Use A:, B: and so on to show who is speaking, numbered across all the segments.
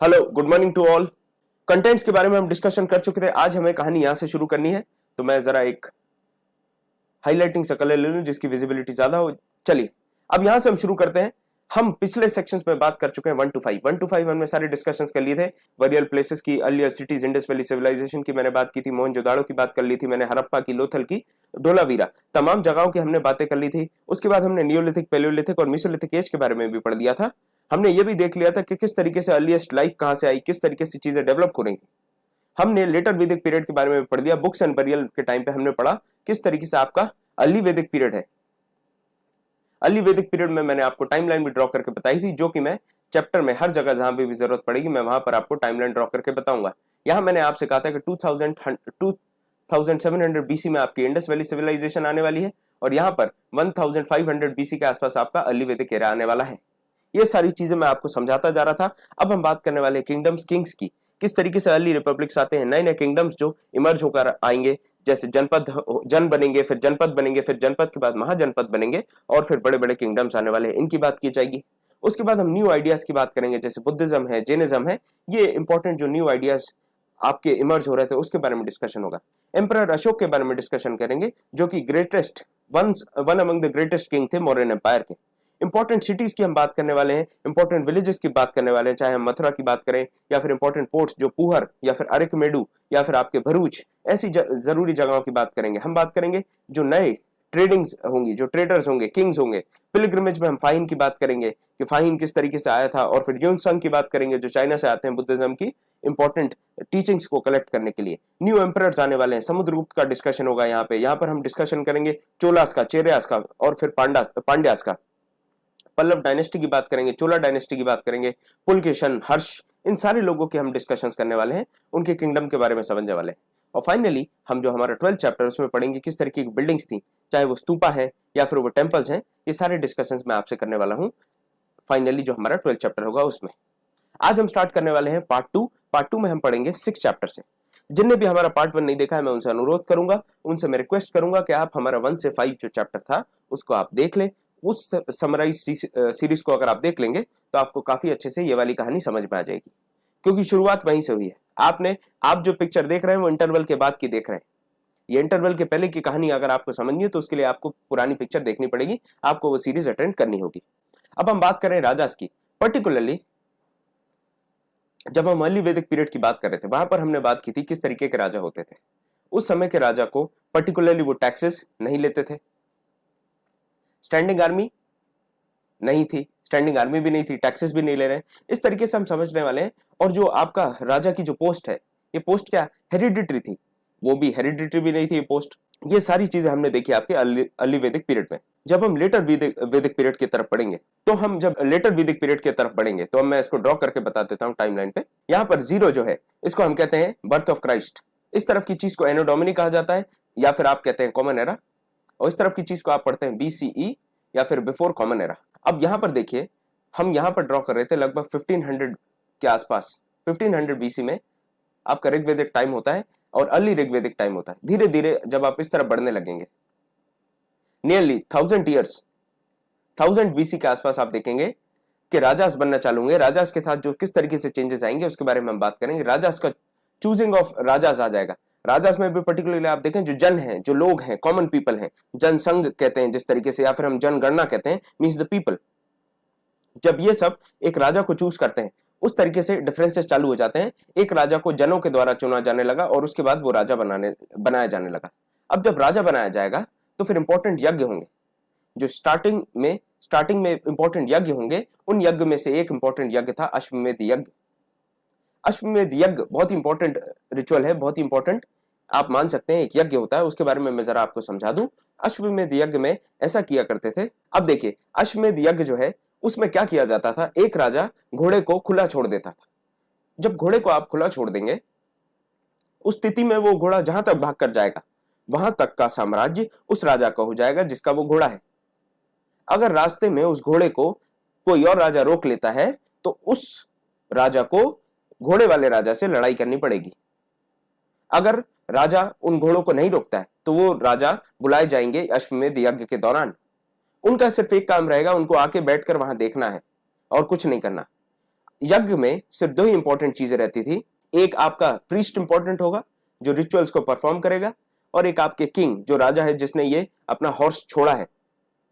A: Hello, good morning to all. Contents के बारे में हम डिस्कशन कर चुके थे। आज हमें कहानी यहां से शुरू करनी है, तो मैं जरा एक हाईलाइटिंग सा कलर ले लूं जिसकी विजिबिलिटी ज्यादा हो। चलिए अब यहां से हम शुरू करते हैं। हम पिछले सेक्शंस में बात कर चुके हैं 1 to 5 हमने सारे डिस्कशंस कर लिए थे। वेरियल प्लेसेस की, earlier cities, Indus valley civilization की मैंने बात की थी, मोहनजोदाड़ो की बात कर ली थी मैंने, हड़प्पा की, लोथल की, धोलावीरा, तमाम जगहों की हमने बातें कर ली थी। उसके बाद हमने नियोलिथिक, पैलियोलिथिक और मीसोलिथिक एज के बारे में भी पढ़ दिया था। हमने ये भी देख लिया था कि किस तरीके से अर्लीस्ट लाइफ कहां से आई, किस तरीके से चीजें डेवलप हो रही थी। हमने लेटर वैदिक पीरियड के बारे में पढ़ दिया। बुक्स एंड बरियल के टाइम पे हमने पढ़ा किस तरीके से आपका अर्ली वैदिक पीरियड है। अर्ली वैदिक पीरियड में मैंने आपको टाइमलाइन भी ड्रॉ करके बताई थी, जो कि मैं चैप्टर में हर जगह जहां भी जरूरत पड़ेगी मैं वहां पर आपको टाइमलाइन ड्रॉ करके बताऊंगा। यहां मैंने आपसे कहा था कि 2700 बीसी में आपकी इंडस वैली सिविलाइजेशन आने वाली है, और यहां पर 1500 बीसी के आसपास आपका अर्ली वैदिक एरा आने वाला है। ये सारी चीजें मैं आपको समझाता जा रहा था। अब हम बात करने वाले किंगडम्स, किंग्स की, किस तरीके से अर्ली रिपब्लिक्स आते हैं, नए नए किंगडम्स जो इमर्ज होकर आएंगे, जैसे जनपद, जन बनेंगे, फिर जनपद बनेंगे, फिर जनपद के बाद महाजनपद बनेंगे, और फिर बड़े बड़े किंगडम्स आने वाले हैं, इनकी बात की जाएगी। उसके बाद हम न्यू आइडियाज की बात करेंगे, जैसे बुद्धिज्म है, जैनिज्म है, ये इंपॉर्टेंट जो न्यू आइडियाज आपके इमर्ज हो रहे थे उसके बारे में डिस्कशन होगा। एम्परर अशोक के बारे में डिस्कशन करेंगे, जो कि greatest one among the greatest king थे मौर्यन एम्पायर के। इंपॉर्टेंट सिटीज की हम बात करने वाले हैं, इंपॉर्टेंट विलेजेस की बात करने वाले हैं, चाहे हम मथुरा की बात करें या फिर इंपॉर्टेंट पोर्ट्स जो पुहर या फिर अरिकमेडू या फिर आपके भरूच, ऐसी जरूरी जगहों की बात करेंगे। हम बात करेंगे जो नए ट्रेडिंग्स होंगी, जो ट्रेडर्स होंगे, किंग्स होंगे। पिलग्रिमेज में हम फाहिन की बात करेंगे कि फाहिन किस तरीके से आया था, और फिर यूनसंग की बात करेंगे जो चाइना से आते हैं बुद्धिज्म की इंपॉर्टेंट टीचिंग्स को कलेक्ट करने के लिए। न्यू एम्परर्स आने वाले हैं, समुद्रगुप्त का डिस्कशन होगा यहाँ पर हम डिस्कशन करेंगे चोलास का, चेरियास का, और फिर पांड्यास का। पल्लव डायनेस्टी की बात करेंगे, चोला डायनेस्टी की बात करेंगे, पुलकेशन, हर्ष, इन सारे लोगों के हम डिस्कशंस करने वाले हैं, उनके किंगडम के बारे में समझने वाले हैं। और फाइनली हम जो हमारा 12th चैप्टर उसमें पढ़ेंगे किस तरीके की बिल्डिंग्स थी, चाहे वो स्तूपा है या फिर वो टेम्पल्स हैं, ये सारे डिस्कशंस मैं आपसे करने वाला हूं फाइनली जो हमारा 12th चैप्टर होगा उसमें। आज हम स्टार्ट करने वाले हैं पार्ट टू में हम पढ़ेंगे 6 चैप्टर से। जिनने भी हमारा पार्ट 1 नहीं देखा है मैं उनसे अनुरोध करूंगा, उनसे मैं रिक्वेस्ट करूंगा कि आप हमारा 1 से 5 जो चैप्टर था उसको आप देख लें। उस समराइज सीरीज को अगर आप देख लेंगे तो आपको काफी अच्छे से ये वाली कहानी समझ में आ जाएगी, क्योंकि शुरुआत वहीं से हुई है। आप जो पिक्चर देख रहे हैं वो इंटरवल के बाद की देख रहे हैं। ये इंटरवल के पहले की कहानी अगर आपको समझनी है तो उसके लिए आपको पुरानी पिक्चर देखनी पड़ेगी, आपको वो सीरीज अटेंड करनी होगी। अब हम बात करें राजास की। पर्टिकुलरली जब हम अर्ली वैदिक पीरियड की बात कर रहे थे वहां पर हमने बात की थी किस तरीके के राजा होते थे। उस समय के राजा को पर्टिकुलरली वो टैक्सेस नहीं लेते थे, स्टैंडिंग आर्मी नहीं थी, स्टैंडिंग आर्मी भी नहीं थी, टैक्सेस भी नहीं ले रहे, इस तरीके से हम समझने वाले हैं। और जो आपका राजा की जो पोस्ट है, ये पोस्ट क्या हेरिडिटरी थी, वो भी हेरिडिटरी भी नहीं थी ये पोस्ट। ये सारी चीजें हमने देखी आपके अर्ली वैदिक पीरियड में। जब हम लेटर वैदिक पीरियड की तरफ पढ़ेंगे तो हम जब लेटर वैदिक पीरियड की तरफ बढ़ेंगे तो मैं इसको ड्रॉ करके बता देता हूं टाइमलाइन पे। यहाँ पर 0 जो है इसको हम कहते हैं बर्थ ऑफ क्राइस्ट, इस तरफ की चीज को एनो डोमिनी कहा जाता है, या फिर आप कहते हैं कॉमन एरा, और इस तरफ की चीज को आप पढ़ते हैं BCE या फिर बिफोर कॉमन एरा। अब यहां पर देखिए, हम यहां पर ड्रॉ कर रहे थे लगभग 1500 के आसपास, 1500 BC में आपका ऋग्वेदिक टाइम होता है और अर्ली ऋग्वेदिक टाइम होता है। धीरे धीरे जब आप इस तरफ बढ़ने लगेंगे, नियरली 1000 ईयर्स, 1000 BC के आसपास आप देखेंगे कि राजास बनना चालू होंगे। राजास के साथ जो किस तरीके से चेंजेस आएंगे उसके बारे में हम बात करेंगे। राजास का चूजिंग ऑफ राजास आ जाएगा। राजास में भी पर्टिकुलरली आप देखें जो जन हैं, जो लोग हैं, कॉमन पीपल हैं, जनसंघ कहते हैं जिस तरीके से, या फिर हम जनगणना कहते हैं, मींस द पीपल। जब ये सब एक राजा को चूज करते हैं उस तरीके से डिफरेंसेस चालू हो जाते हैं। एक राजा को जनों के द्वारा चुना जाने लगा और उसके बाद वो राजा बनाया जाने लगा। अब जब राजा बनाया जाएगा तो फिर इंपॉर्टेंट यज्ञ होंगे, जो स्टार्टिंग में इंपॉर्टेंट यज्ञ होंगे। उन यज्ञ में से एक इंपॉर्टेंट यज्ञ था अश्वमेध यज्ञ। अश्वमेध यज्ञ बहुत इंपॉर्टेंट रिचुअल है, बहुत इंपॉर्टेंट आप मान सकते हैं एक यज्ञ होता है। उसके बारे में मैं जरा आपको समझा दूं। अश्वमेध यज्ञ में ऐसा किया करते थे। अब देखिए, अश्वमेध यज्ञ जो है उसमें क्या किया जाता था, एक राजा घोड़े को खुला छोड़ देता था। जब घोड़े को आप खुला छोड़ देंगे उस स्थिति में वो घोड़ा जहां तक भाग कर जाएगा वहां तक का साम्राज्य उस राजा का हो जाएगा जिसका वो घोड़ा है। अगर रास्ते में उस घोड़े को कोई और राजा रोक लेता है तो उस राजा को घोड़े वाले राजा से लड़ाई करनी पड़ेगी। अगर राजा उन घोड़ों को नहीं रोकता है तो वो राजा बुलाए जाएंगे अश्वमेध यज्ञ के दौरान। उनका सिर्फ एक काम रहेगा, उनको आके बैठकर वहां देखना है और कुछ नहीं करना। यज्ञ में सिर्फ दो ही इंपॉर्टेंट चीजें रहती थी, एक आपका प्रीस्ट इंपॉर्टेंट होगा जो रिचुअल्स को परफॉर्म करेगा, और एक आपके किंग जो राजा है जिसने ये अपना हॉर्स छोड़ा है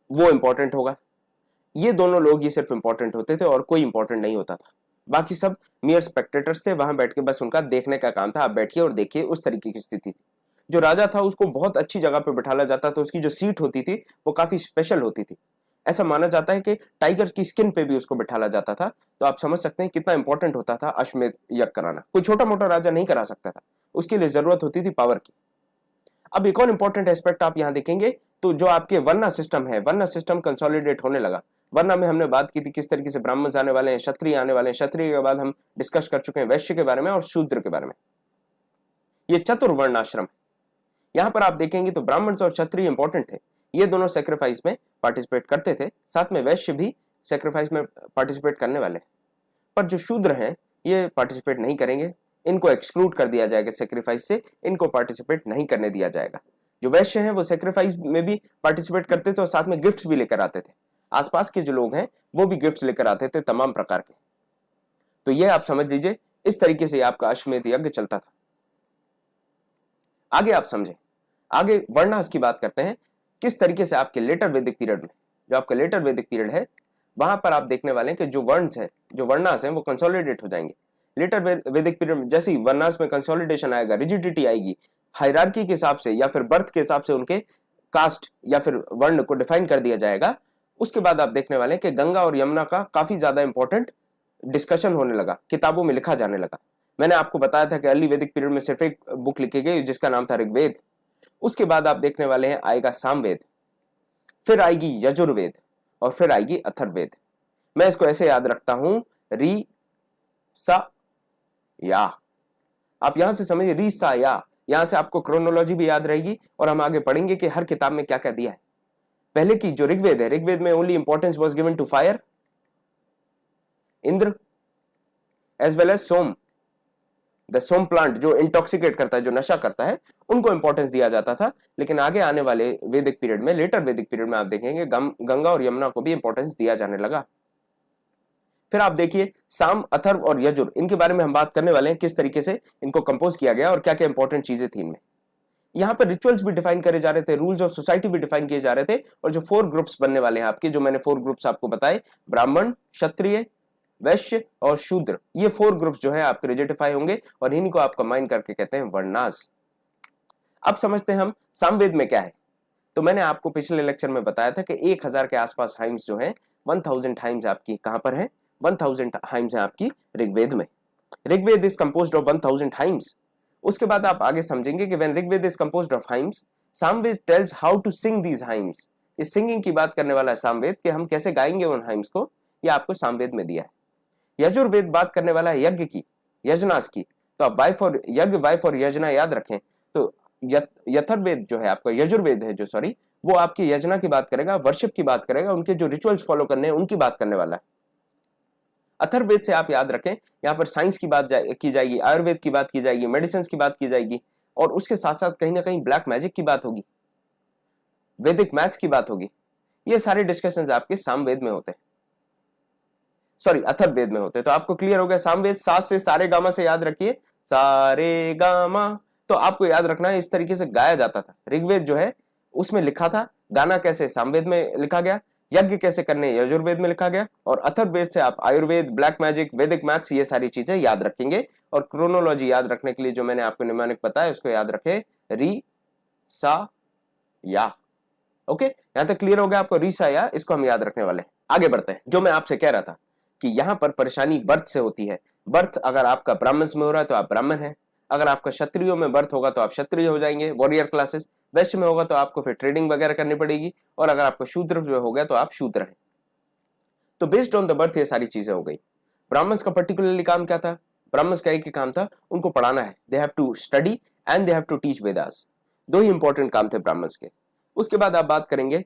A: वो इंपॉर्टेंट होगा। ये दोनों लोग ही सिर्फ इंपॉर्टेंट होते थे और कोई इंपॉर्टेंट नहीं होता था, बाकी सब मियर स्पेक्टेटर्स थे, वहां बैठ के बस उनका देखने का काम था, आप बैठिए और देखिए, उस तरीके की स्थिति थी। जो राजा था उसको बहुत अच्छी जगह पे बिठाला जाता था, उसकी जो सीट होती थी वो काफी स्पेशल होती थी, ऐसा माना जाता है कि टाइगर की स्किन पे भी उसको बिठाला जाता था। तो आप समझ सकते हैं कितना इंपॉर्टेंट होता था अश्वमेध यज्ञ कराना, कोई छोटा मोटा राजा नहीं करा सकता था, उसके लिए जरूरत होती थी पावर की। अब एक और इंपॉर्टेंट एस्पेक्ट आप यहां देखेंगे तो जो आपके वर्ना सिस्टम है, वर्ना सिस्टम कंसोलिडेट होने लगा। वर्ना में हमने बात की थी किस तरीके से ब्राह्मण आने वाले हैं, क्षत्रिय आने वाले हैं, क्षत्रिय के बाद हम डिस्कस कर चुके हैं वैश्य के बारे में और शूद्र के बारे में। ये चतुर्वर्ण आश्रम, यहां पर आप देखेंगे तो ब्राह्मण और क्षत्रिय इंपॉर्टेंट थे, ये दोनों सेक्रीफाइस में पार्टिसिपेट करते थे, साथ में वैश्य भी सेक्रीफाइस में पार्टिसिपेट करने वाले, पर जो शूद्र हैं ये पार्टिसिपेट नहीं करेंगे, इनको एक्सक्लूड कर दिया जाएगा सेक्रीफाइस से, इनको पार्टिसिपेट नहीं करने दिया जाएगा। जो वैश्य हैं वो सेक्रीफाइस में भी पार्टिसिपेट करते थे और साथ में गिफ्ट्स भी लेकर आते थे, आसपास के जो लोग हैं वो भी गिफ्ट्स लेकर आते थे तमाम प्रकार के। तो ये आप समझ लीजिए इस तरीके से आपका अश्वमेध यज्ञ चलता था। आगे आप समझे, आगे वर्णास की बात करते हैं, किस तरीके से आपके लेटर वैदिक पीरियड में, जो आपका लेटर वैदिक पीरियड है वहां पर आप देखने वाले हैं कि जो वर्ण्स है, जो वर्णास है वो कंसोलिडेट हो जाएंगे। लेटर वैदिक पीरियड में जैसे ही वर्णास में कंसोलिडेशन आएगा, रिजिडिटी आएगी, हायरार्की के हिसाब से या फिर बर्थ के हिसाब से उनके कास्ट या फिर वर्ण को डिफाइन कर दिया जाएगा। उसके बाद आप देखने वाले हैं कि गंगा और यमुना का काफी ज्यादा इंपॉर्टेंट डिस्कशन होने लगा, किताबों में लिखा जाने लगा। मैंने आपको बताया था कि अर्ली वैदिक पीरियड में सिर्फ एक बुक लिखी गई जिसका नाम था ऋग्वेद। उसके बाद आप देखने वाले हैं आएगा सामवेद, फिर आएगी यजुर्वेद और फिर आएगी अथर्ववेद। मैं इसको ऐसे याद रखता हूं, री सा या, आप यहां से समझिए री सा या, यहां से आपको क्रोनोलॉजी भी याद रहेगी और हम आगे पढ़ेंगे कि हर किताब में क्या क्या दिया है। पहले की जो ऋग्वेद है, ऋग्वेद में only importance was given to fire, Indra as well as Soma, the Soma plant जो इंटॉक्सिकेट करता है, जो नशा करता है, उनको इंपॉर्टेंस दिया जाता था। लेकिन आगे आने वाले वैदिक पीरियड में, लेटर वैदिक पीरियड में आप देखेंगे गंगा और यमुना को भी इंपॉर्टेंस दिया जाने लगा। फिर आप देखिए साम, अथर्व और यजुर, इनके बारे में हम बात करने वाले हैं, किस तरीके से इनको कंपोज किया गया और क्या क्या इंपॉर्टेंट चीजें थी इनमें। यहाँ पर रिचुअल्स भी डिफाइन करे जा रहे थे, रूल्स ऑफ सोसाइटी भी डिफाइन किए जा रहे थे, और जो 4 ग्रुप्स बनने वाले हैं आपके, जो मैंने 4 ग्रुप्स आपको बताए, ब्राह्मण, क्षत्रिय, वैश्य और शूद्र, ये 4 ग्रुप्स जो है आपके रिजिडिफाई होंगे और इन्हीं को आप कंबाइन करके कहते हैं वर्णास। अब समझते हैं हम सामवेद में क्या है। तो मैंने आपको पिछले लेक्चर में बताया था कि 1000 के आसपास हाइम्स जो है, 1000 हाइम्स आपकी कहां पर है, 1000 हाइम्स है आपकी ऋग्वेद में। Rigveda is composed of 1000 hymns. उसके बाद आप आगे समझेंगे कि when Rigveda is composed of hymns, Samaveda tells how to sing these hymns. इस सिंगिंग की बात करने वाला है सामवेद, कि हम कैसे गाएंगे उन हाइम्स को, ये आपको सामवेद में दिया है। यजुर्वेद बात करने वाला है यज्ञ की, यजनास की। तो आप वाइफ और यज्ञ, वाइफ और यजना याद रखें। तो यथर्वेद जो है आपका, यजुर्वेद है जो, सॉरी, वो आपकी यजना की बात करेगा, वर्शिप की बात करेगा, उनके जो रिचुअल्स फॉलो करने हैं उनकी बात करने वाला है। अथर्ववेद से आप याद रखें, यहाँ पर साइंस की बात की जाएगी, आयुर्वेद की बात की जाएगी, मेडिसिन की बात की जाएगी, और उसके साथ साथ कहीं ना कहीं ब्लैक मैजिक की बात होगी, वैदिक मैथ्स की बात होगी। ये सारे डिस्कशंस आपके सामवेद में होते हैं, सॉरी अथर्ववेद में होते हैं। तो आपको क्लियर हो गया सामवेद। सात से सारे गामा से याद रखिए, सारे गामा, तो आपको याद रखना है इस तरीके से गाया जाता था। ऋग्वेद जो है उसमें लिखा था, गाना कैसे सामवेद में लिखा गया, यज्ञ कैसे करने यजुर्वेद में लिखा गया, और अथर्ववेद से आप आयुर्वेद, ब्लैक मैजिक, वैदिक मैथ्स, ये सारी चीजें याद रखेंगे। और क्रोनोलॉजी याद रखने के लिए जो मैंने आपको निम्नलिखित बताया उसको याद रखे, री सा या। ओके, यहां तक क्लियर हो गया आपको, री सा या, इसको हम याद रखने वाले हैं। आगे बढ़ते हैं। जो मैं आपसे कह रहा था कि यहां पर परेशानी बर्थ से होती है। बर्थ अगर आपका ब्राह्मण में हो रहा है तो आप ब्राह्मण हैं, अगर आपका क्षत्रियों में बर्थ होगा तो आप क्षत्रिय हो जाएंगे, वॉरियर क्लासेस। वैश्य में होगा तो आपको फिर ट्रेडिंग वगैरह करनी पड़ेगी, और अगर आपको शूद्र में हो गया तो आप शूद्र हैं। तो बेस्ड ऑन द बर्थ ये सारी चीजें हो गई। ब्राह्मण्स का पर्टिकुलरली काम क्या था, ब्राह्मण्स का एक ही काम था, उनको पढ़ाना है, they have to study and they have to teach Vedas. दो ही इंपॉर्टेंट काम थे ब्राह्मण्स के। उसके बाद आप बात करेंगे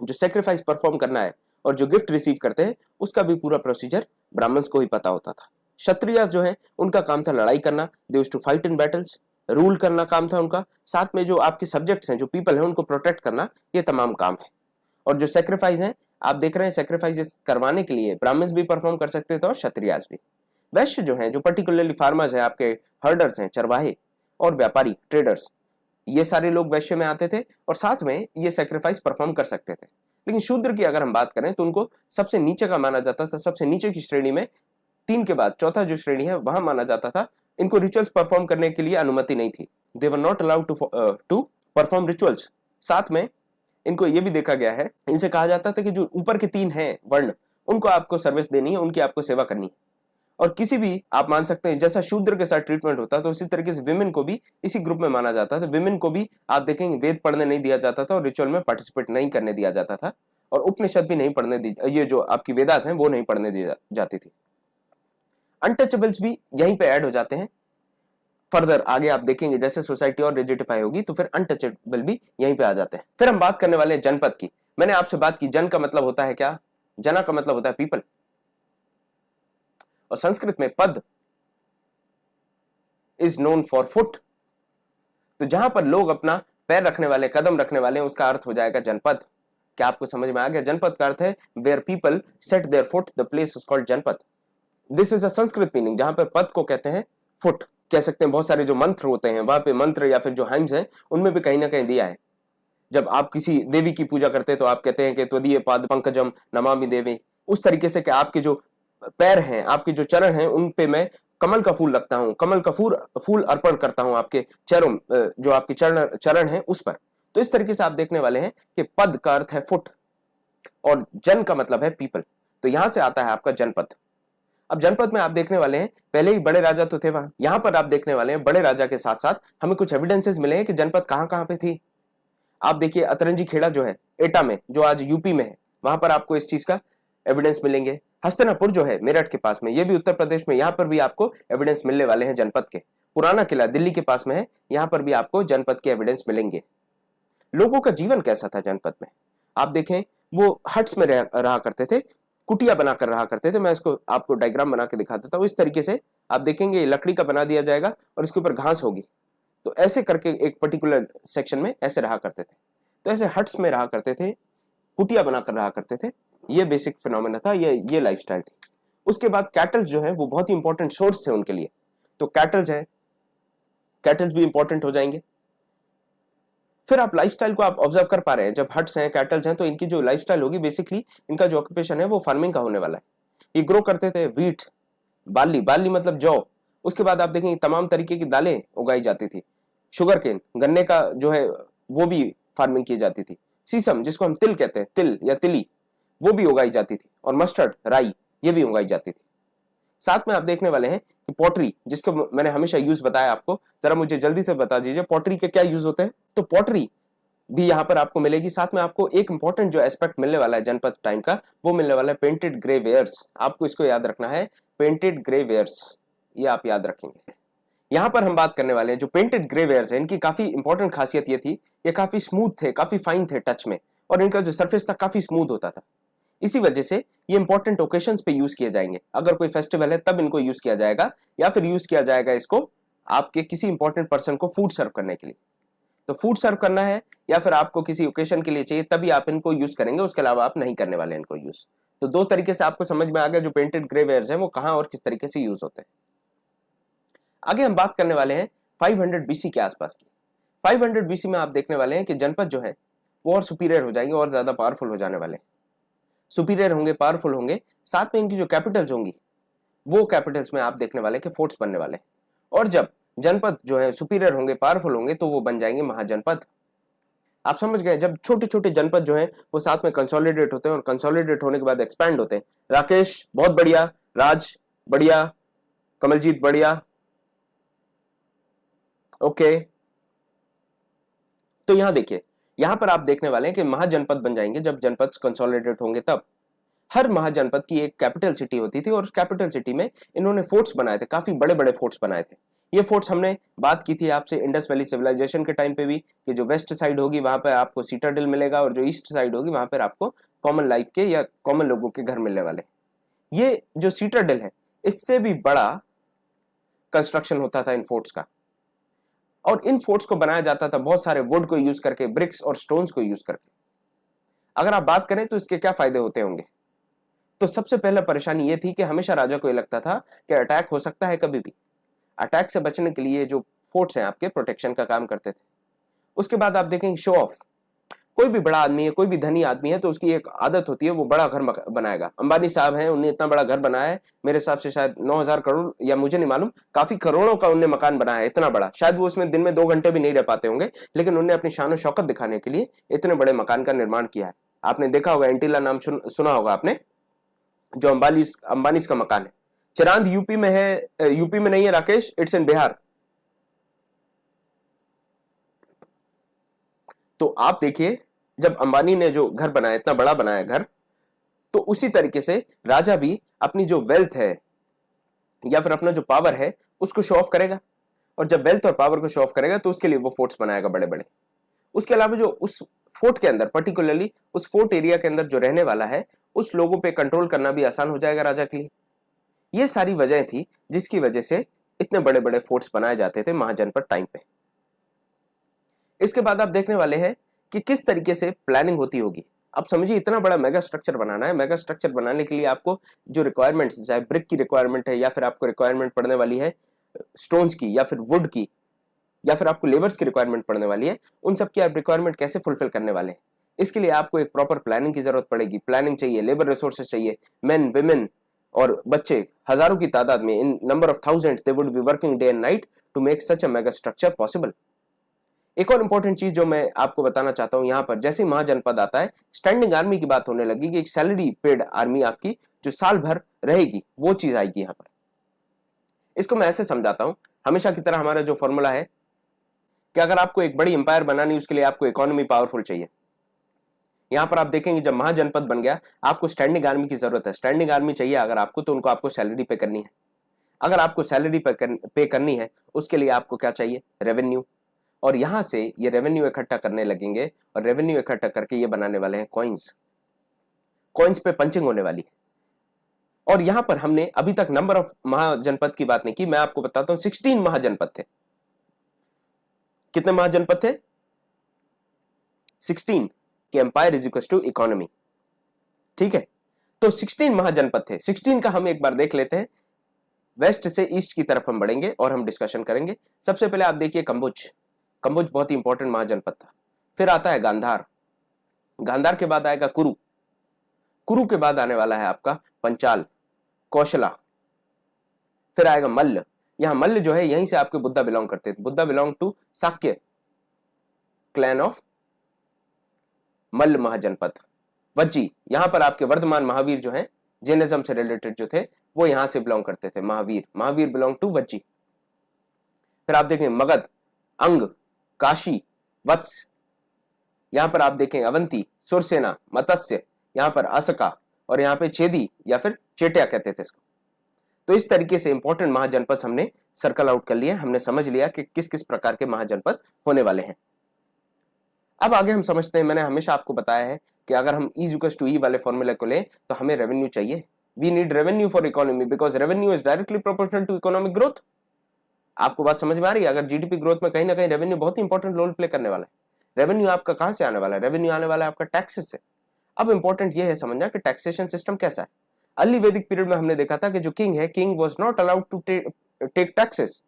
A: जो सेक्रीफाइस परफॉर्म करना है और जो गिफ्ट रिसीव करते हैं, उसका भी पूरा प्रोसीजर ब्राह्मण्स को ही पता होता था। क्षत्रिय जो है उनका काम था लड़ाई करना, they used to fight in battles, rule करना काम था उनका, साथ में जो आपके सब्जेक्ट्स हैं, जो पीपल हैं, उनको प्रोटेक्ट करना, ये तमाम काम है। और जो सेक्रीफाइस है आप देख रहे हैं सेक्रीफाइसेस करवाने के लिए ब्राह्मण्स भी परफॉर्म कर सकते थे और क्षत्रियास भी। वैश्य जो हैं, जो पर्टिकुलरली फार्मर्स हैं, आपके हर्डर्स हैं, चरवाहे और व्यापारी ट्रेडर्स, ये सारे लोग वैश्य में आते थे और साथ में ये सेक्रीफाइस परफॉर्म कर सकते थे। लेकिन शूद्र की अगर हम बात करें तो उनको सबसे नीचे का माना जाता था। सबसे नीचे की श्रेणी में 3 के बाद चौथा जो श्रेणी है वहां माना जाता था। इनको रिचुअल्स परफॉर्म करने के लिए अनुमति नहीं थी। They were not allowed to perform rituals. साथ में इनको ये भी देखा गया है, इनसे कहा जाता था कि जो ऊपर के 3 हैं वर्ण, उनको आपको सर्विस देनी है, उनकी आपको सेवा करनी है। और किसी भी आप मान सकते हैं जैसा शूद्र के साथ ट्रीटमेंट होता तो उसी तरीके से विमेन को भी इसी ग्रुप में माना जाता था। विमेन को भी आप देखेंगे वेद पढ़ने नहीं दिया जाता था और रिचुअल में पार्टिसिपेट नहीं करने दिया जाता था और उपनिषद भी नहीं पढ़ने दी, ये जो आपकी वेदास हैं वो नहीं पढ़ने दी जाती थी। अनटचेबल्स भी यहीं पे ऐड हो जाते हैं। फर्दर आगे आप देखेंगे जैसे सोसाइटी और रिजिडिफाई होगी तो फिर अनटचेबल भी यहीं पे आ जाते हैं। फिर हम बात करने वाले हैं जनपद की। मैंने आपसे बात की जन का मतलब होता है क्या, जना का मतलब होता है पीपल, और संस्कृत में पद इज नोन फॉर फुट। तो जहां पर लोग अपना पैर रखने वाले, कदम रखने वाले, उसका अर्थ हो जाएगा जनपद। क्या आपको समझ में आ गया? जनपद का अर्थ है where people set their foot, the place is called janapad. This is a Sanskrit meaning, जहां पर पद को कहते हैं फुट। कह सकते हैं बहुत सारे जो मंत्र होते हैं वहां पे मंत्र या फिर जो हाइम्स हैं उनमें भी कहीं ना कहीं दिया है। जब आप किसी देवी की पूजा करते हैं तो आप कहते हैं कि त्वदीय पाद पंकजम नमामि देवी। उस तरीके से कि आपके जो पैर हैं, आपके जो चरण हैं, उन पे मैं कमल का फूल रखता हूं, कमल का फूल अर्पण करता हूं आपके चरण, जो आपके चरण हैं उस पर। तो इस तरीके से आप देखने वाले हैं कि पद का अर्थ है फुट और जन का मतलब है पीपल। तो यहां से आता है आपका जनपद। अब जनपद में आप देखने वाले हैं पहले ही बड़े राजा तो थे वहां, यहां पर आप देखने वाले हैं बड़े राजा के साथ साथ हमें कुछ एविडेंसेस मिले हैं कि जनपद कहां कहां पे थी। आप देखिए अतरंजी खेड़ा जो है एटा में, जो आज यूपी में है, वहां पर आपको इस चीज का एविडेंस मिलेंगे। हस्तिनापुर जो है मेरठ के पास में, ये भी उत्तर प्रदेश में, यहां पर भी आपको एविडेंस मिलने वाले हैं जनपद के। पुराना किला दिल्ली के पास में है, यहां पर भी आपको जनपद के एविडेंस मिलेंगे। लोगों का जीवन कैसा था जनपद में, आप देखें वो हट्स में रहा करते थे, कुटिया बनाकर रहा करते थे। मैं इसको आपको डायग्राम बना के दिखा देता हूँ। इस तरीके से आप देखेंगे लकड़ी का बना दिया जाएगा और इसके ऊपर घास होगी, तो ऐसे करके एक पर्टिकुलर सेक्शन में ऐसे रहा करते थे। तो ऐसे हट्स में रहा करते थे, कुटिया बनाकर रहा करते थे। ये बेसिक फिनोमेना था, ये लाइफस्टाइल थी। उसके बाद कैटल्स जो है वो बहुत ही इंपॉर्टेंट सोर्स थे उनके लिए। तो कैटल्स है, कैटल्स भी इंपॉर्टेंट हो जाएंगे। फिर आप लाइफस्टाइल को आप ऑब्जर्व कर पा रहे हैं, जब हट्स हैं कैटल्स हैं तो इनकी जो लाइफस्टाइल होगी, बेसिकली इनका जो ऑक्यूपेशन है वो फार्मिंग का होने वाला है। ये ग्रो करते थे व्हीट, बार्ली, बार्ली मतलब जौ। उसके बाद आप देखेंगे तमाम तरीके की दालें उगाई जाती थी। शुगर केन, गन्ने का जो है वो भी फार्मिंग की जाती थी। सीसम जिसको हम तिल कहते हैं, तिल या तिली, वो भी उगाई जाती थी। और मस्टर्ड, राई, ये भी उगाई जाती थी। साथ में आप देखने वाले हैं कि पॉटरी, जिसको मैंने हमेशा यूज बताया आपको, जरा मुझे जल्दी से बता दीजिए पॉटरी के क्या यूज होते हैं। तो पॉटरी भी यहाँ पर आपको मिलेगी। साथ में आपको एक इंपॉर्टेंट जो एस्पेक्ट मिलने वाला है जनपद टाइम का, वो मिलने वाला है पेंटेड ग्रे वेयर्स। आपको इसको याद रखना है, पेंटेड ग्रे वेयर्स, ये आप याद रखेंगे। यहां पर हम बात करने वाले हैं जो पेंटेड ग्रे वेयर्स है, इनकी काफी इंपॉर्टेंट खासियत ये थी, ये काफी स्मूथ थे, काफी फाइन थे टच में, और इनका जो सरफेस था काफी स्मूथ होता था। इसी वजह से ये इंपॉर्टेंट ओकेशंस पे यूज किए जाएंगे। अगर कोई फेस्टिवल है तब इनको यूज किया जाएगा, या फिर यूज किया जाएगा इसको आपके किसी इंपॉर्टेंट पर्सन को फूड सर्व करने के लिए। तो फूड सर्व करना है या फिर आपको किसी ओकेशन के लिए चाहिए, तभी आप इनको यूज करेंगे, उसके अलावा आप नहीं करने वाले इनको यूज। तो दो तरीके से आपको समझ में आ गया जो पेंटेड ग्रे वेयर्स हैं वो कहां और किस तरीके से यूज होते हैं। आगे हम बात करने वाले हैं 500 बीसी के आसपास की। 500 बीसी में आप देखने वाले हैं कि जनपद जो है वो और सुपीरियर हो जाएंगे और ज्यादा पावरफुल हो जाने वाले हैं। सुपीरियर होंगे, पावरफुल होंगे, साथ में इनकी जो कैपिटल्स होंगी वो कैपिटल्स में आप देखने वाले कि फोर्ट्स बनने वाले हैं। और जब जनपद जो है सुपीरियर होंगे, पावरफुल होंगे, तो वो बन जाएंगे महाजनपद। आप समझ गए, जब छोटे छोटे जनपद जो हैं वो साथ में कंसोलिडेट होते हैं और कंसोलिडेट होने के बाद एक्सपैंड होते हैं। राकेश बहुत बढ़िया, राज बढ़िया, कमलजीत बढ़िया, ओके। तो यहां देखिए, यहां पर आप देखने वाले हैं कि महाजनपद बन जाएंगे जब जनपद कंसोलिडेट होंगे। तब हर महाजनपद की एक कैपिटल सिटी होती थी और कैपिटल सिटी में इन्होंने फोर्ट्स बनाए थे, काफी बड़े बड़े फोर्ट्स बनाए थे। ये फोर्ट्स हमने बात की थी आपसे इंडस वैली सिविलाइजेशन के टाइम पे भी, कि जो वेस्ट साइड होगी वहां पर आपको सीटाडेल मिलेगा और जो ईस्ट साइड होगी वहां पर आपको कॉमन लाइफ के या कॉमन लोगों के घर मिलने वाले। ये जो सीटाडेल है इससे भी बड़ा कंस्ट्रक्शन होता था इन फोर्ट्स का, और इन फोर्ट्स को बनाया जाता था बहुत सारे वुड को यूज करके, ब्रिक्स और स्टोन्स को यूज करके। अगर आप बात करें तो इसके क्या फायदे होते होंगे, तो सबसे पहले परेशानी ये थी कि हमेशा राजा को ये लगता था कि अटैक हो सकता है कभी भी। अटैक से बचने के लिए जो फोर्ट्स हैं आपके प्रोटेक्शन का काम करते थे। उसके बाद आप देखेंगे शो ऑफ। कोई भी बड़ा आदमी है, कोई भी धनी आदमी है, तो उसकी एक आदत होती है, वो बड़ा घर बनाएगा। अंबानी साहब हैं, उन्हें इतना बड़ा घर बनाया है, मेरे हिसाब से शायद 9,000 करोड़, या मुझे नहीं मालूम, काफी करोड़ों का उन्हें मकान बनाया है, इतना बड़ा। शायद वो उसमें दिन में 2 घंटे भी नहीं रह पाते होंगे, लेकिन उन्हें अपनी शान और शौकत दिखाने के लिए इतने बड़े मकान का निर्माण किया है। आपने देखा होगा, एंटीला नाम सुना होगा आपने, जो अंबानी का मकान है। चिरांद यूपी में है, यूपी में नहीं है राकेश, इट्स इन बिहार। तो आप देखिए, जब अंबानी ने जो घर बनाया, इतना बड़ा बनाया घर, तो उसी तरीके से राजा भी अपनी जो वेल्थ है या फिर अपना जो पावर है उसको शो ऑफ करेगा। और जब वेल्थ और पावर को शो ऑफ करेगा तो उसके लिए वो फोर्ट्स बनाएगा बड़े बड़े। उसके अलावा जो उस फोर्ट के अंदर, पर्टिकुलरली उस फोर्ट एरिया के अंदर जो रहने वाला है, उस लोगों पे कंट्रोल करना भी आसान हो जाएगा राजा के लिए। ये सारी वजह थी जिसकी वजह से इतने बड़े बड़े फोर्ट्स बनाए जाते थे महाजनपद टाइम पे। इसके बाद आप देखने वाले हैं कि किस तरीके से प्लानिंग होती होगी। अब समझिए, इतना बड़ा मेगा स्ट्रक्चर बनाना है। मेगा स्ट्रक्चर बनाने के लिए आपको जो रिक्वायरमेंट्स, चाहे ब्रिक की रिक्वायरमेंट है, या फिर आपको रिक्वायरमेंट पड़ने वाली है स्टोन्स की, या फिर वुड की, या फिर आपको लेबर्स की रिक्वायरमेंट पड़ने वाली है, उन सब की आप रिक्वायरमेंट कैसे फुलफिल करने वाले हैं, इसके लिए आपको एक प्रॉपर प्लानिंग की जरूरत पड़ेगी। प्लानिंग चाहिए, लेबर रिसोर्सेज चाहिए, मेन, विमेन और बच्चे हजारों की तादाद में, in number of thousands, they would be working day and night to make such a mega structure possible. एक और इंपॉर्टेंट चीज जो मैं आपको बताना चाहता हूं, यहां पर जैसे ही महाजनपद आता है, स्टैंडिंग आर्मी की बात होने लगी कि एक सैलरी पेड आर्मी आपकी जो साल भर रहेगी, वो चीज आएगी यहां पर। इसको मैं ऐसे समझाता हूं, हमेशा की तरह हमारा जो फॉर्मूला है कि अगर आपको एक बड़ी एम्पायर बनानी, उसके लिए आपको इकोनॉमी पावरफुल चाहिए। यहां पर आप देखेंगे, जब महाजनपद बन गया, आपको स्टैंडिंग आर्मी की जरूरत है। स्टैंडिंग आर्मी चाहिए अगर आपको, तो उनको आपको सैलरी पे करनी है। अगर आपको सैलरी पे करनी है, उसके लिए आपको क्या चाहिए? रेवेन्यू। और यहां से ये रेवेन्यू इकट्ठा करने लगेंगे, और रेवेन्यू इकट्ठा करके ये बनाने वाले हैं कॉइन्स। कॉइन्स पे पंचिंग होने वाली है। और यहां पर हमने अभी तक नंबर ऑफ महाजनपद की बात नहीं की। मैं आपको बताता हूं, 16 महाजनपद थे। कितने महाजनपद थे? 16 के empire is equal to economy. ठीक है, तो 16 महाजनपद थे। 16 का हम एक बार देख लेते हैं। वेस्ट से ईस्ट की तरफ हम बढ़ेंगे और हम डिस्कशन करेंगे। सबसे पहले आप देखिए कंबुज। कंबुज बहुत ही इंपॉर्टेंट महाजनपद था। फिर आता है गांधार। गांधार के बाद आएगा कुरु। कुरु के बाद आने वाला है आपका पंचाल, कौशला। फिर आएगा मल्ल। यहां मल्ल जो है, यहीं से आपके बुद्धा बिलोंग करते थे। Buddha belong to Sakya clan of Malla Mahajanapada. Vajji, यहां पर आपके वर्धमान महावीर जो है, जैनिज्म से रिलेटेड जो थे, वो यहां से बिलोंग करते थे। Mahavir, Mahavir belong to Vajji. फिर आप देखें मगध, अंग, काशी, वत्स। यहां पर आप देखें अवंती, सुरसेना, मत्स्य, यहां पर असका, और यहां पे छेदी या फिर चेटिया कहते थे इसको। तो इस तरीके से इंपॉर्टेंट महाजनपद हमने सर्कल आउट कर लिया। हमने समझ लिया कि किस किस प्रकार के महाजनपद होने वाले हैं। अब आगे हम समझते हैं, मैंने हमेशा आपको बताया है कि अगर हम E इक्वल्स टू E वाले फॉर्मूले को लें, तो हमें रेवेन्यू चाहिए। We need revenue for economy, because revenue is directly proportional to economic growth. आपको बात समझ में आ रही है? अगर जीडीपी ग्रोथ में कहीं ना कहीं रेवेन्यू बहुत इंपॉर्टेंट रोल प्ले करने वाला है। रेवेन्यू आपका कहां से आने वाला है? रेवेन्यू आने वाला है आपका टैक्सेस से। अब इंपॉर्टेंट ये है समझना कि टैक्सेशन सिस्टम कैसा है। अर्ली वैदिक पीरियड में हमने देखा था कि जो किंग है, king was not allowed to take taxes.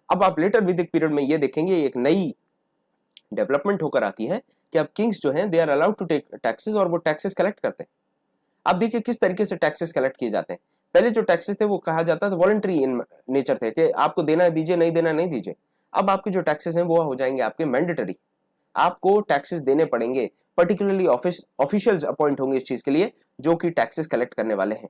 A: अब आप लेटर वैदिक पीरियड में ये देखेंगे, एक नई डेवलपमेंट होकर आती है कि अब किंग्स जो हैं, they are allowed to take taxes, और वो टैक्सेस कलेक्ट करते हैं। अब देखिए किस तरीके से टैक्सेस कलेक्ट किए जाते हैं। पहले जो टैक्सेस थे वो कहा जाता था वॉलंटरी इन नेचर थे, कि आपको देना दीजिए, नहीं देना नहीं दीजिए। अब आपके जो टैक्सेस हैं वो हो जाएंगे आपके मैंडेटरी। आपको टैक्सेस देने पड़ेंगे। पर्टिकुलरली ऑफिशियल्स अपॉइंट होंगे इस चीज के लिए, जो कि टैक्सेस कलेक्ट करने वाले हैं।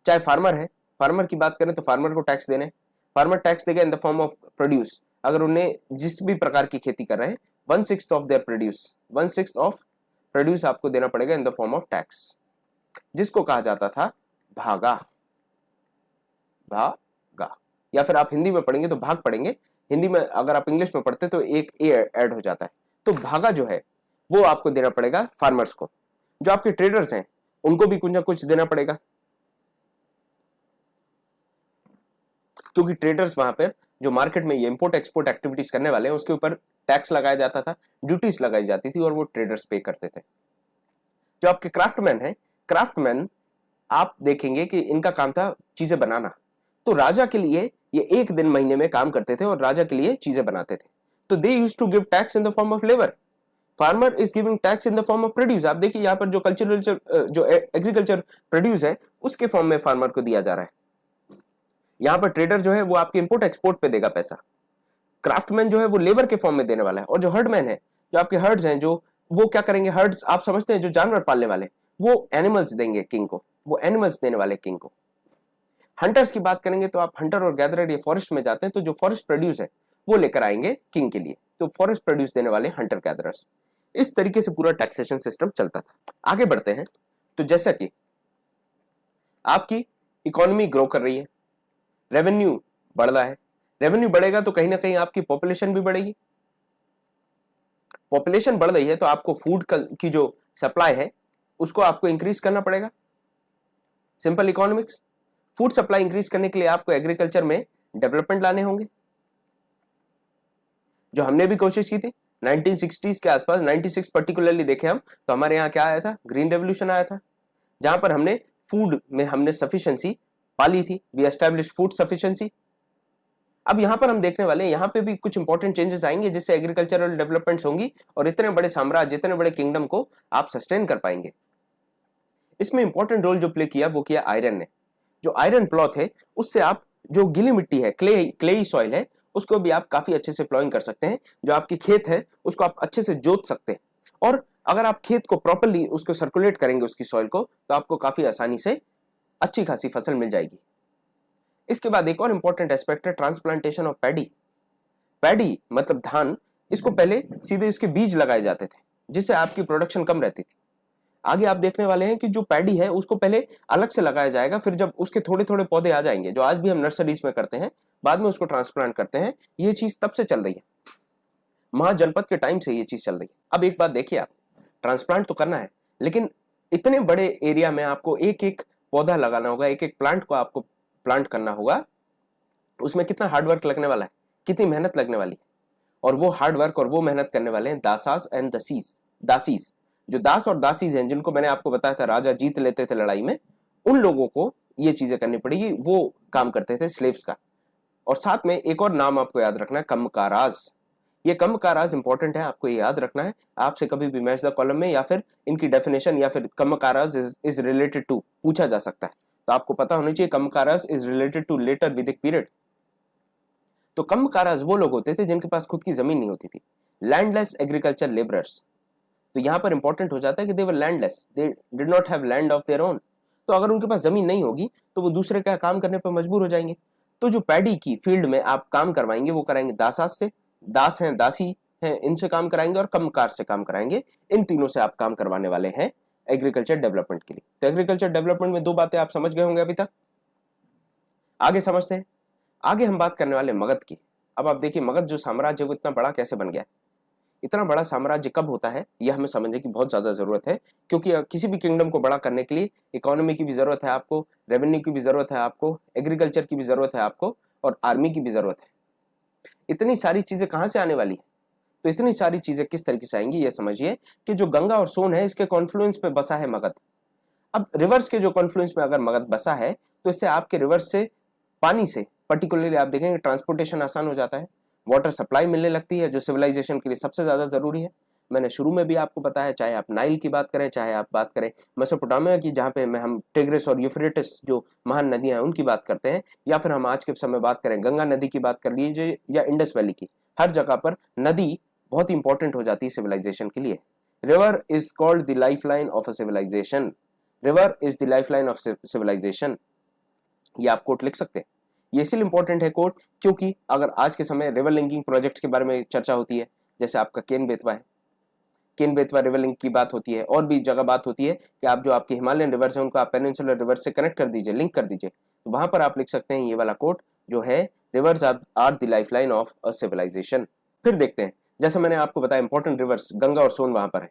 A: चाहे फार्मर है, फार्मर की बात करें तो फार्मर को टैक्स देने, फार्मर टैक्स देगा इन द फॉर्म ऑफ प्रोड्यूस। अगर उन्हें जिस भी प्रकार की खेती कर रहे हैं, 1/6 of their produce, 1/6 of produce आपको देना पड़ेगा इन द फॉर्म ऑफ टैक्स, जिसको कहा जाता था भागा। भागा, या फिर आप हिंदी में पढ़ेंगे तो भाग पढ़ेंगे। हिंदी में अगर आप इंग्लिश में पढ़ते तो एक ए ऐड हो जाता है। तो भागा जो है वो आपको देना पड़ेगा फार्मर्स को। जो आपके ट्रेडर्स हैं उनको भी कुछ ना कुछ देना पड़ेगा, क्योंकि ट्रेडर्स वहां पर जो मार्केट में ये इंपोर्ट एक्सपोर्ट एक्टिविटीज करने वाले हैं, उसके ऊपर टैक्स लगाया जाता था, ड्यूटीज लगाई जाती थी, और वो ट्रेडर्स पे करते थे। जो आपके क्राफ्टमैन है, क्राफ्टमैन आप देखेंगे कि इनका काम था चीजें बनाना, तो राजा के लिए ये एक दिन महीने में काम करते थे और राजा के लिए चीजें बनाते थे। तो they used to give tax in the form of labour. Farmer is giving tax in the form of produce. आप देखिए यहाँ पर जो कल्चरल जो एग्रीकल्चर प्रोड्यूस है उसके फॉर्म में फार्मर को दिया जा रहा है। यहाँ पर ट्रेडर जो है वो आपके इंपोर्ट एक्सपोर्ट पे देगा पैसा, क्राफ्टमैन जो है वो लेबर के फॉर्म में देने वाला है, और जो हर्डमैन है, जो आपके हर्ड्स हैं, जो वो क्या करेंगे, हर्ड्स आप समझते हैं जो जानवर पालने वाले, वो एनिमल्स देंगे किंग को, वो एनिमल्स देने वाले किंग को। हंटर्स की बात करेंगे तो आप हंटर और गैदरर ये फॉरेस्ट में जाते हैं, तो जो फॉरेस्ट प्रोड्यूस है वो लेकर आएंगे किंग के लिए, तो फॉरेस्ट प्रोड्यूस देने वाले हंटर गैदरर्स। इस तरीके से पूरा टैक्सेशन सिस्टम चलता था। आगे बढ़ते हैं, तो जैसा कि आपकी इकोनॉमी ग्रो कर रही है, रेवेन्यू बढ़ रहा है, रेवेन्यू बढ़ेगा तो कहीं ना कहीं आपकी पॉपुलेशन भी बढ़ेगी, पॉपुलेशन बढ़ रही है तो आपको फूड की जो सप्लाई है उसको आपको इंक्रीज करना पड़ेगा। Simple economics. Food supply increase करने के लिए आपको एग्रीकल्चर में डेवलपमेंट लाने होंगे, जो हमने भी कोशिश की थी 1960s के आसपास, 96 पर्टिकुलरली देखे हम, तो हमारे यहाँ क्या आया था, ग्रीन रेवोल्यूशन आया था, जहां पर हमने फूड में हमने सफिशिएंसी पाली थी, वी एस्टैब्लिश फूड सफिशिएंसी। अब यहां पर हम देखने वाले हैं, यहां पे भी कुछ इंपॉर्टेंट चेंजेस आएंगे जिससे एग्रीकल्चरल डेवलपमेंट्स होंगी और इतने बड़े साम्राज्य, इतने बड़े किंगडम को आप सस्टेन कर पाएंगे। इसमें इंपॉर्टेंट रोल जो प्ले किया वो किया आयरन ने। जो आयरन क्लॉथ है उससे आप जो गीली मिट्टी है, क्लेई सॉइल है, उसको भी आप काफी अच्छे से प्लॉइंग कर सकते हैं। जो आपकी खेत है उसको आप अच्छे से जोत सकते हैं, और अगर आप खेत को प्रॉपर्ली उसको सर्कुलेट करेंगे उसकी सॉइल को, तो आपको काफी आसानी से अच्छी खासी फसल मिल जाएगी। इसके बाद एक और इंपॉर्टेंट एस्पेक्ट है ट्रांसप्लांटेशन ऑफ पैडी। पैडी मतलब धान, इसको पहले सीधे इसके बीज लगाए जाते थे जिससे आपकी प्रोडक्शन कम रहती थी। आगे आप देखने वाले हैं कि जो पैडी है उसको पहले अलग से लगाया जाएगा, फिर जब उसके थोड़े थोड़े पौधे आ जाएंगे, जो आज भी हम नर्सरीज में करते हैं, बाद में उसको ट्रांसप्लांट करते हैं। ये चीज तब से चल रही है, महाजनपद के टाइम से ये चीज चल रही है। अब एक बात देखिए, आप ट्रांसप्लांट तो करना है, लेकिन इतने बड़े एरिया में आपको एक एक पौधा लगाना होगा, एक एक प्लांट को आपको प्लांट करना होगा, उसमें कितना हार्डवर्क लगने वाला है, कितनी मेहनत लगने वाली है। और वो हार्डवर्क और वो मेहनत करने वाले हैं दासास एंड दासीस। जो दास और दासीज हैं, जिनको मैंने आपको बताया था राजा जीत लेते थे लड़ाई में, उन लोगों को ये चीजें करनी पड़ेगी, वो काम करते थे स्लेव्स का। और साथ में एक और नाम आपको याद रखना है, कमकाराज। ये कमकाराज इंपॉर्टेंट है, आपको ये याद रखना है। आपसे कभी भी मैच द कॉलम में या फिर इनकी डेफिनेशन या फिर कमकाराज इज रिलेटेड टू पूछा जा सकता है, तो आपको पता होना चाहिए कमकाराज इज रिलेटेड टू लेटर वैदिक पीरियड। तो कमकाराज वो लोग होते थे जिनके पास खुद की जमीन नहीं होती थी, लैंडलेस एग्रीकल्चर लेबरर्स। तो यहां पर इंपॉर्टेंट हो जाता है कि they were landless, they did not have land of their own. तो अगर उनके पास जमीन नहीं होगी तो वो दूसरे का काम करने पर मजबूर हो जाएंगे। तो जो पैडी की फील्ड में आप काम करवाएंगे वो कराएंगे दासास से, दास हैं, दासी हैं, इनसे काम कराएंगे, और कमकार से काम कराएंगे। इन तीनों से आप काम करवाने वाले हैं एग्रीकल्चर डेवलपमेंट के लिए। तो एग्रीकल्चर डेवलपमेंट में दो बातें आप समझ गए होंगे अभी तक। आगे समझते हैं। आगे हम बात करने वाले मगध की। अब आप देखिए मगध जो साम्राज्य वो इतना बड़ा कैसे बन गया। इतना बड़ा साम्राज्य कब होता है यह हमें समझने की बहुत ज्यादा जरूरत है, क्योंकि किसी भी किंगडम को बड़ा करने के लिए इकोनॉमी की भी जरूरत है आपको, रेवेन्यू की भी जरूरत है आपको, एग्रीकल्चर की भी जरूरत है आपको, और आर्मी की भी जरूरत है। इतनी सारी चीजें कहां से आने वाली है? तो इतनी सारी चीजें किस तरीके से आएंगी, ये समझिए कि जो गंगा और सोन है इसके कॉन्फ्लुएंस पे बसा है मगध। अब रिवर्स के जो कॉन्फ्लुएंस में अगर मगध बसा है तो इससे आपके रिवर्स से, पानी से पर्टिकुलरली आप देखेंगे ट्रांसपोर्टेशन आसान हो जाता है, वाटर सप्लाई मिलने लगती है, जो सिविलाइजेशन के लिए सबसे ज्यादा जरूरी है। मैंने शुरू में भी आपको बताया, चाहे आप नाइल की बात करें, चाहे आप बात करें मेसोपोटामिया की, जहां पे हम टिग्रिस और यूफ्रेटिस जो महान नदियां हैं उनकी बात करते हैं, या फिर हम आज के समय बात करें गंगा नदी की बात कर लीजिए या इंडस वैली की, हर जगह पर नदी बहुत इंपॉर्टेंट हो जाती है सिविलाइजेशन के लिए। River is called the life line of a civilization, river is the life line of civilization. ये आप कोट लिख सकते हैं। ये इसलिए इंपॉर्टेंट है कोट क्योंकि अगर आज के समय रिवर लिंकिंग प्रोजेक्ट्स के बारे में चर्चा होती है, जैसे आपका केन बेतवा है, केन बेतवा रिवर लिंक की बात होती है, और भी जगह बात होती है कि आप जो आपके हिमालयन रिवर्स हैं उनको आप पेनिनसुलर रिवर से कनेक्ट कर दीजिए, लिंक कर दीजिए, तो वहां पर आप लिख सकते हैं ये वाला कोट जो है, rivers are the life line of a civilization. फिर देखते हैं, जैसे मैंने आपको बताया इंपॉर्टेंट रिवर्स गंगा और सोन वहां पर है,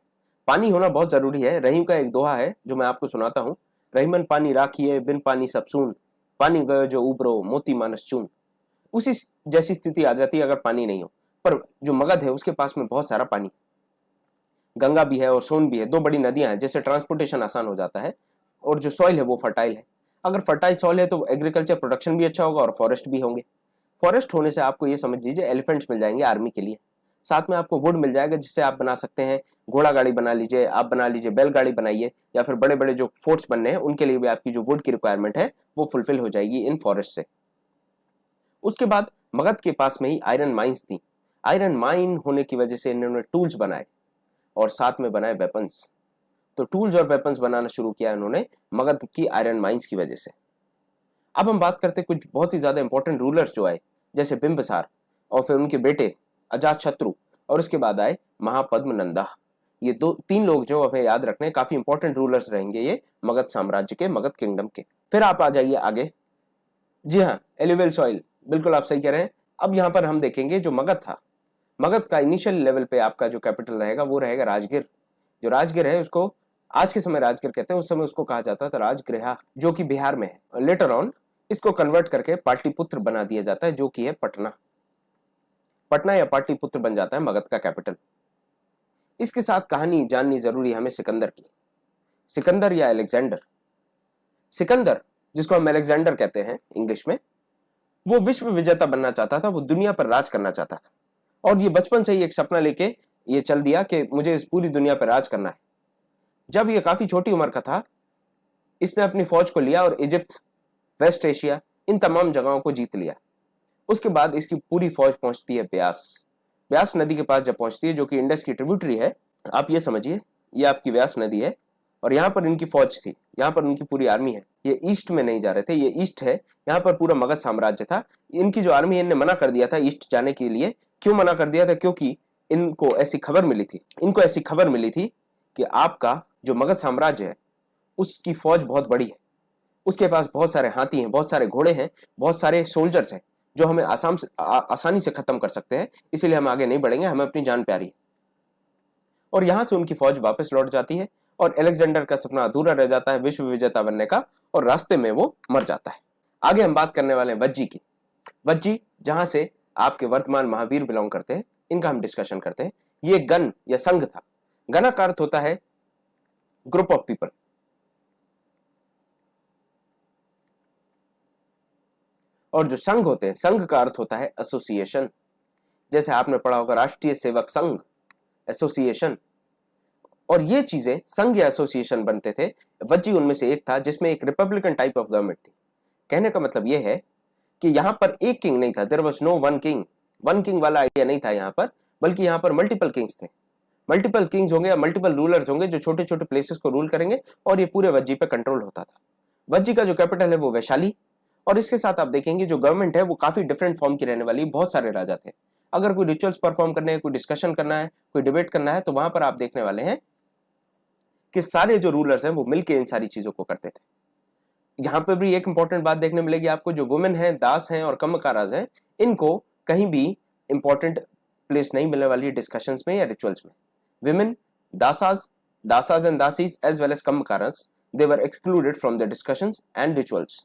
A: पानी होना बहुत जरूरी है। रहीम का एक दोहा है जो मैं आपको सुनाता हूँ, रहीमन पानी राखिए बिन पानी सब सून, पानी गयो जो उबरो मोती मानस चून। उसी जैसी स्थिति आ जाती है अगर पानी नहीं हो, पर जो मगध है उसके पास में बहुत सारा पानी। गंगा भी है और सोन भी है, दो बड़ी नदियां हैं, जिससे ट्रांसपोर्टेशन आसान हो जाता है। और जो सॉइल है वो फर्टाइल है। अगर फर्टाइल सॉइल है तो एग्रीकल्चर प्रोडक्शन भी अच्छा होगा और फॉरेस्ट भी होंगे। फॉरेस्ट होने से आपको ये समझ लीजिए एलिफेंट्स मिल जाएंगे आर्मी के लिए, साथ में आपको वुड मिल जाएगा जिससे आप बना सकते हैं घोड़ा गाड़ी बना लीजिए, आप बना लीजिए बैलगाड़ी बनाइए, या फिर बड़े बड़े जो फोर्ट्स बनने हैं उनके लिए भी आपकी जो वुड की रिक्वायरमेंट है वो फुलफिल हो जाएगी इन फॉरेस्ट से। उसके बाद मगध के पास में ही आयरन माइंस थी। आयरन माइन होने की वजह से इन्होंने टूल्स बनाए और साथ में बनाए वेपन्स। तो टूल्स और वेपन्स बनाना शुरू किया इन्होंने मगध की आयरन माइंस की वजह से। अब हम बात करते हैं कुछ बहुत ही ज्यादा इंपॉर्टेंट रूलर्स जो आए, जैसे बिंबिसार और फिर उनके बेटे अजातशत्रु, और उसके बाद आए महापद्मनंदा। ये दो तीन लोग जो हमें याद रखने काफी इंपॉर्टेंट रूलर्स रहेंगे ये मगध साम्राज्य के, मगध किंगडम के। फिर आप आ जाइए आगे। जी हाँ, एलुवियल सॉइल, बिल्कुल आप सही कह रहे हैं। अब यहाँ पर हम देखेंगे जो मगध था, मगध का इनिशियल लेवल पे आपका जो कैपिटल रहेगा वो रहेगा राजगीर। जो राजगीर है उसको आज के समय राजगीर कहते हैं, उस समय उसको कहा जाता था राजगृहा, जो कि बिहार में है। लेटर ऑन इसको कन्वर्ट करके पाटलिपुत्र बना दिया जाता है, जो कि है पटना। पटना या पाटलिपुत्र बन जाता है मगध का कैपिटल। इसके साथ कहानी जाननी जरूरी है हमें सिकंदर की। सिकंदर या अलेक्जेंडर, सिकंदर जिसको हम अलेक्जेंडर कहते हैं इंग्लिश में, वो विश्व विजेता बनना चाहता था, वो दुनिया पर राज करना चाहता था। और ये बचपन से ही एक सपना लेके ये चल दिया कि मुझे इस पूरी दुनिया पर राज करना है। जब ये काफी छोटी उम्र का था, इसने अपनी फौज को लिया और इजिप्ट, वेस्ट एशिया, इन तमाम जगहों को जीत लिया। उसके बाद इसकी पूरी फौज पहुंचती है ब्यास। ब्यास नदी के पास जब पहुंचती है, जो कि इंडस की ट्रिब्यूटरी है, आप ये समझिए ये आपकी ब्यास नदी है और यहाँ पर इनकी फौज थी, यहाँ पर उनकी पूरी आर्मी है। ये ईस्ट में नहीं जा रहे थे, ये ईस्ट है, यहाँ पर पूरा मगध साम्राज्य था। इनकी जो आर्मी है इनने मना कर दिया था ईस्ट जाने के लिए। क्यों मना कर दिया था? क्योंकि इनको ऐसी खबर मिली थी कि आपका जो मगध साम्राज्य है उसकी फौज बहुत बड़ी है, उसके पास बहुत सारे हाथी हैं, बहुत सारे घोड़े हैं, बहुत सारे सोल्जर्स हैं जो हमें आसानी से खत्म कर सकते हैं, इसीलिए हम आगे नहीं बढ़ेंगे, हमें अपनी जान प्यारी है। और यहां से उनकी फौज वापस लौट जाती है और अलेक्जेंडर का सपना अधूरा रह जाता है विश्व विजेता बनने का, और रास्ते में वो मर जाता है। आगे हम बात करने वाले हैं वज्जी की। वज्जी जहां से आपके वर्तमान महावीर बिलोंग करते हैं, इनका हम डिस्कशन करते हैं। ये गण या संघ था। गण का अर्थ होता है ग्रुप ऑफ पीपल, और जो संघ होते हैं, संघ का अर्थ होता है एसोसिएशन। जैसे आपने पढ़ा होगा राष्ट्रीय सेवक संघ, एसोसिएशन। और ये चीजें संघ या एसोसिएशन बनते थे। वज्जी उनमें से एक था जिसमें एक रिपब्लिकन टाइप ऑफ गवर्नमेंट थी। कहने का मतलब यह है कि यहां पर एक किंग नहीं था, there was no one king. One king वाला आइडिया नहीं था यहां पर, बल्कि यहां पर मल्टीपल किंग्स थे। मल्टीपल किंग्स होंगे या मल्टीपल रूलर्स होंगे जो छोटे छोटे प्लेसेस को रूल करेंगे, और ये पूरे वज्जी पे कंट्रोल होता था। वज्जी का जो कैपिटल है वो वैशाली। और इसके साथ आप देखेंगे जो गवर्नमेंट है वो काफी डिफरेंट फॉर्म की रहने वाली, बहुत सारे राजा थे। अगर कोई रिचुअल्स परफॉर्म करने हैं, कोई डिस्कशन करना है, कोई डिबेट करना है, तो वहां पर आप देखने वाले हैं कि सारे जो रूलर्स हैं वो मिलकर इन सारी चीजों को करते थे। यहां पर भी एक इंपॉर्टेंट बात देखने मिलेगी आपको, जो वुमेन है, दास हैं और कम्मकाराज हैं, इनको कहीं भी इंपॉर्टेंट प्लेस नहीं मिलने वाली है डिस्कशंस में या रिचुअल्स में। Women, dasas and dasis as well as kammakaras, they were excluded from the discussions and rituals.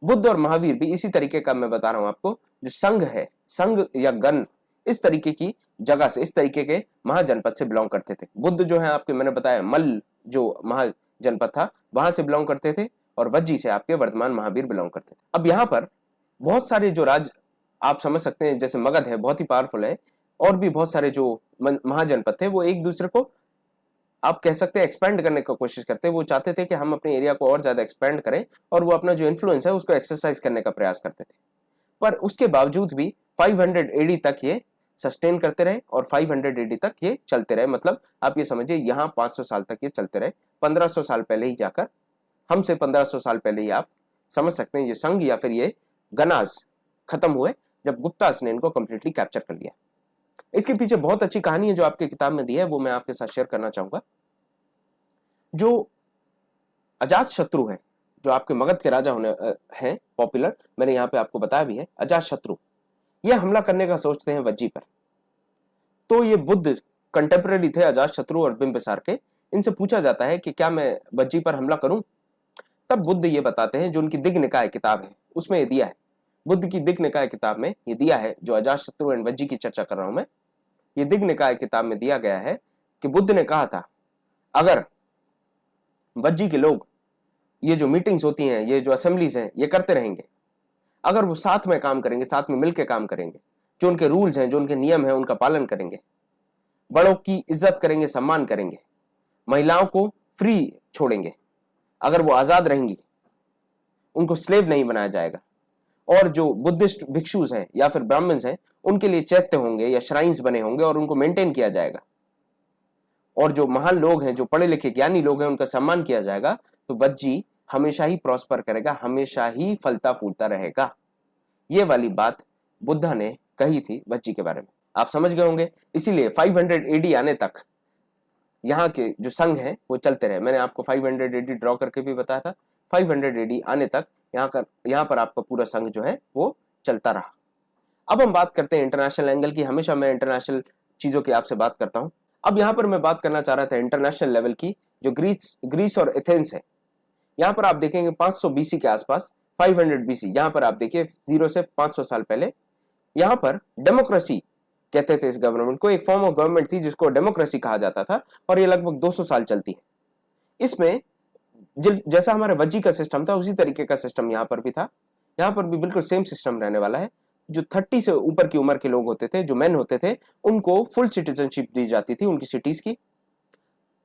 A: Buddha और महावीर भी इसी तरीके का मैं बता रहा हूं आपको, जो संघ है, संघ या गण, इस तरीके की जगह से, इस तरीके के महाजनपद से बिलोंग करते थे। बुद्ध जो है आपके, मैंने बताया मल्ल जो महाजनपद था वहां से बिलोंग करते थे, और वज्जी से आपके वर्तमान महावीर बिलोंग करते थे। अब यहाँ पर बहुत सारे जो राज आप समझ सकते हैं, जैसे मगध है बहुत ही पावरफुल है, और भी बहुत सारे जो महाजनपद थे वो एक दूसरे को आप कह सकते हैं एक्सपेंड करने की कोशिश करते हैं। वो चाहते थे कि हम अपने एरिया को और ज्यादा एक्सपेंड करें, और वो अपना जो इन्फ्लुएंस है उसको एक्सरसाइज करने का प्रयास करते थे। पर उसके बावजूद भी 500 एडी तक ये सस्टेन करते रहे, और 500 एडी तक ये चलते रहे। मतलब आप ये समझिए यहाँ 500 साल तक ये चलते रहे। 1500 साल पहले ही जाकर, हमसे 1500 साल पहले ही आप समझ सकते हैं ये संघ या फिर ये गनाज खत्म हुए, जब गुप्तास ने इनको कंप्लीटली कैप्चर कर लिया। इसके पीछे बहुत अच्छी कहानी है जो आपके किताब में दी है, वो मैं आपके साथ शेयर करना चाहूंगा। जो अजात शत्रु है, जो आपके मगध के राजा होने हैं पॉपुलर, मैंने यहाँ पे आपको बताया भी है, अजात शत्रु ये हमला करने का सोचते हैं वज्जी पर। तो ये बुद्ध कंटेम्पररी थे अजात शत्रु और बिंबिसार के। इनसे पूछा जाता है कि क्या मैं वज्जी पर हमला करूं? तब बुद्ध ये बताते हैं, जो उनकी दिग् निकाय किताब है उसमें ये दिया है, बुद्ध की दिग् निकाय किताब में ये दिया है, जो अजात शत्रु एंड वज्जी की चर्चा कर रहा हूं मैं, ये दिग् निकाय किताब में दिया गया है कि बुद्ध ने कहा था अगर वज्जी के लोग ये जो मीटिंग्स होती हैं, ये जो असेंबलीज हैं, ये करते रहेंगे, अगर वो साथ में काम करेंगे, साथ में मिलकर काम करेंगे, जो उनके रूल्स हैं, जो उनके नियम हैं, उनका पालन करेंगे, बड़ों की इज्जत करेंगे, सम्मान करेंगे, महिलाओं को फ्री छोड़ेंगे, अगर वो आजाद रहेंगी, उनको स्लेव नहीं बनाया जाएगा, और जो बुद्धिस्ट भिक्षुज हैं या फिर ब्राह्मण्स हैं उनके लिए चैत्य होंगे या श्राइन्स बने होंगे और उनको मेंटेन किया जाएगा, और जो महान लोग हैं, जो पढ़े लिखे ज्ञानी लोग हैं, उनका सम्मान किया जाएगा, तो वज्जी हमेशा ही प्रॉस्पर करेगा, हमेशा ही फलता फूलता रहेगा। ये वाली बात बुद्धा ने कही थी वज्जी के बारे में। आप समझ गए होंगे। इसीलिए 500 एडी आने तक यहाँ के जो संघ हैं वो चलते रहे। मैंने आपको 500 एडी ड्रॉ करके भी बताया था। 500 एडी आने तक यहाँ पर आपका पूरा संघ जो है वो चलता रहा। अब हम बात करते हैं इंटरनेशनल एंगल की। हमेशा मैं इंटरनेशनल चीजों की आपसे बात करता हूं। अब यहाँ पर मैं बात करना चाह रहा था इंटरनेशनल लेवल की, जो ग्रीस और एथेंस है। यहाँ पर आप देखेंगे 500 बीसी के आसपास, 500 बीसी, यहाँ पर आप देखिए 0 से 500 साल पहले यहाँ पर डेमोक्रेसी कहते थे इस गवर्नमेंट को। एक फॉर्म ऑफ गवर्नमेंट थी जिसको डेमोक्रेसी कहा जाता था, और ये लगभग 200 साल चलती है। इसमें जैसा हमारे वज्जी का सिस्टम था उसी तरीके का सिस्टम यहाँ पर भी था। यहाँ पर भी बिल्कुल सेम सिस्टम रहने वाला है। जो 30 से ऊपर की उम्र के लोग होते थे, जो मेन होते थे, उनको फुल सिटीजनशिप दी जाती थी उनकी सिटीज की।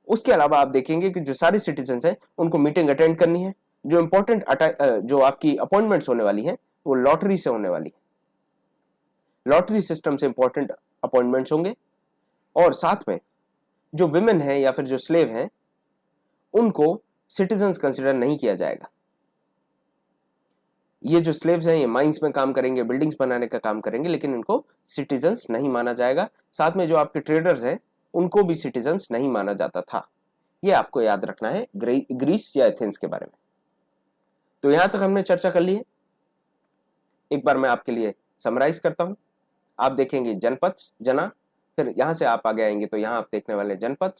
A: उसके अलावा आप देखेंगे कि जो सारे सिटीजन हैं उनको मीटिंग अटेंड करनी है। जो इंपॉर्टेंट जो आपकी अपॉइंटमेंट्स होने वाली है वो लॉटरी से होने वाली है। लॉटरी सिस्टम से इंपॉर्टेंट अपॉइंटमेंट्स होंगे। और साथ में जो विमेन है या फिर जो स्लेव हैं उनको सिटीजन्स कंसिडर नहीं किया जाएगा। ये जो स्लेव्स हैं ये माइंस में काम करेंगे, बिल्डिंग्स बनाने का काम करेंगे, लेकिन इनको सिटीजन्स नहीं माना जाएगा। साथ में जो आपके ट्रेडर्स हैं उनको भी सिटीजन्स नहीं माना जाता था। ये आपको याद रखना है ग्रीस या एथेंस के बारे में। तो यहां तक हमने चर्चा कर ली है। एक बार मैं आपके लिए समराइज करता हूं। आप देखेंगे जनपद, जना, फिर यहां से आप आगे आएंगे तो यहां आप देखने वाले जनपद,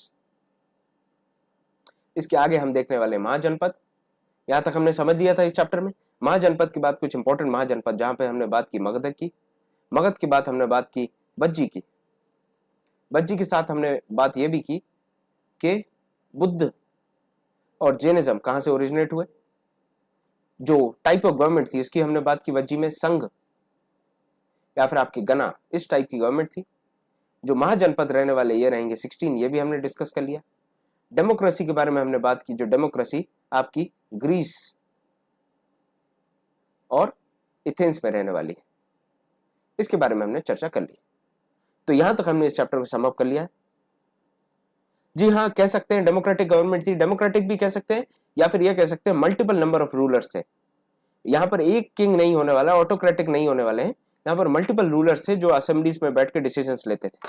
A: इसके आगे हम देखने वाले महाजनपद। यहां तक हमने समझ लिया था इस चैप्टर में। महाजनपद के बाद कुछ इंपॉर्टेंट महाजनपद, जहां पे हमने बात की मगध की, मगध की बात हमने बात की वज्जी की, वज्जी के साथ हमने बात यह भी की कि बुद्ध और जैनिज्म कहां से ओरिजिनेट हुए। जो टाइप ऑफ गवर्नमेंट थी उसकी हमने बात की वज्जी में, संघ या फिर आपकी गना, इस टाइप की गवर्नमेंट थी। जो महाजनपद रहने वाले ये रहेंगे 16, ये भी हमने डिस्कस कर लिया। डेमोक्रेसी के बारे में हमने बात की, जो डेमोक्रेसी आपकी ग्रीस और एथेंस में रहने वाली है, इसके बारे में हमने चर्चा कर ली। तो यहां तक हमने इस चैप्टर को सम अप कर लिया है। जी हाँ, कह सकते हैं डेमोक्रेटिक गवर्नमेंट थी, डेमोक्रेटिक भी कह सकते हैं, या फिर यह कह सकते हैं मल्टीपल नंबर ऑफ रूलर्स थे। यहाँ पर एक किंग नहीं होने वाला, ऑटोक्रेटिक नहीं होने वाले हैं। यहाँ पर मल्टीपल रूलर्स थे जो असेंबलीज में बैठ के डिसीजंस लेते थे।